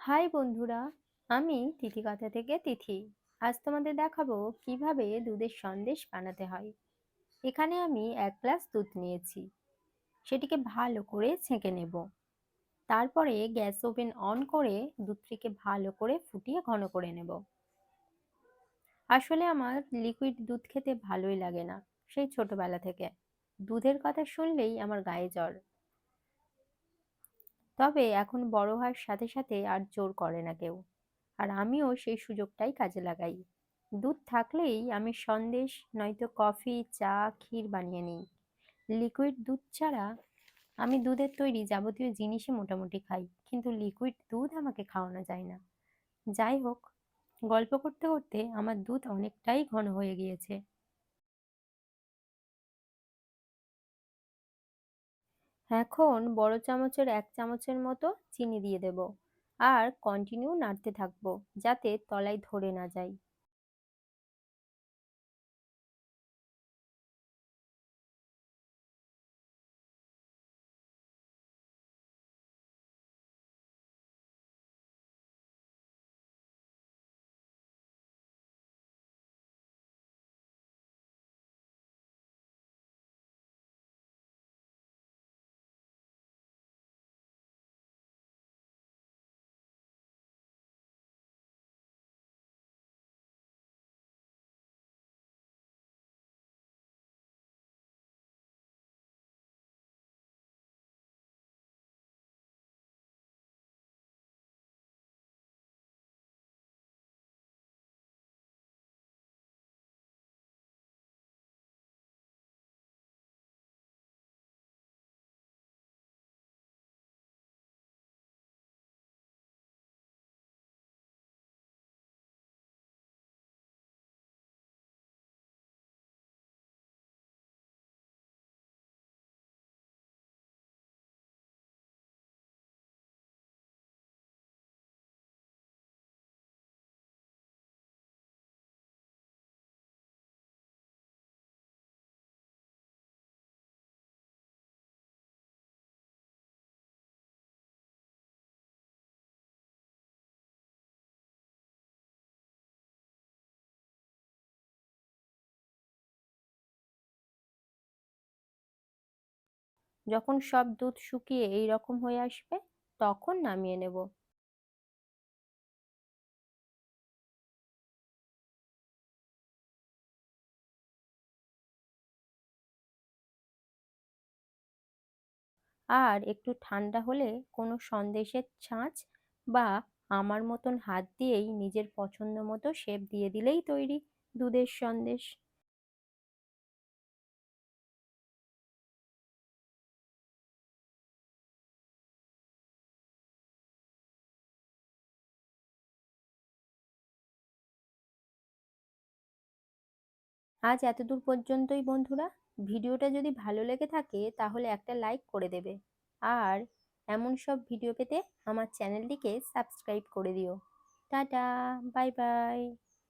High বন্ধুরা, আমি তিথিকথা থেকে তিথি। আজ তোমাদের দেখাবো কিভাবে দুধের সন্দেশ বানাতে হয়। এখানে আমি 1 গ্লাস দুধ নিয়েছি, সেটিকে ভালো করে ছেঁকে নেব। তারপরে গ্যাস ওভেন অন করে দুধটিকে ভালো করে ফুটিয়ে ঘন করে নেব। আসলে আমার লিকুইড দুধ খেতে ভালোই লাগে না, সেই ছোটবেলা থেকে দুধের কথা শুনলেই আমার গায়ে জ্বর। তবে এখন বড় হওয়ার সাথে সাথে আর জোর করে না কেউ, আর আমিও সেই সুযোগটাই কাজে লাগাই। দুধ থাকলেই আমি সন্দেশ নয়তো কফি, চা, ক্ষীর বানিয়ে নিই। লিকুইড দুধ ছাড়া আমি দুধের তৈরি যাবতীয় জিনিসই মোটামুটি খাই, কিন্তু লিকুইড দুধ আমাকে খাওয়ানো যায় না। যাই হোক, গল্প করতে করতে আমার দুধ অনেকটাই ঘন হয়ে গিয়েছে। এখন বড় চামচের 1 চামচের মতো চিনি দিয়ে দেব, আর কন্টিনিউ নাড়তে থাকবো যাতে তলায় ধরে না যায়। যখন সব দুধ শুকিয়ে এই রকম হয়ে আসবে, তখন নামিয়ে নেব। আর একটু ঠান্ডা হলে কোনো সন্দেশের ছাঁচ বা আমার মতন হাত দিয়েই নিজের পছন্দ মতো শেপ দিয়ে দিলেই তৈরি দুধের সন্দেশ। আজ এতদূর পর্যন্তই বন্ধুরা। ভিডিওটা যদি ভালো লেগে থাকে তাহলে একটা লাইক করে দেবে, আর এমন সব ভিডিও পেতে আমার চ্যানেলটিকে সাবস্ক্রাইব করে দিও। Tata, bye bye.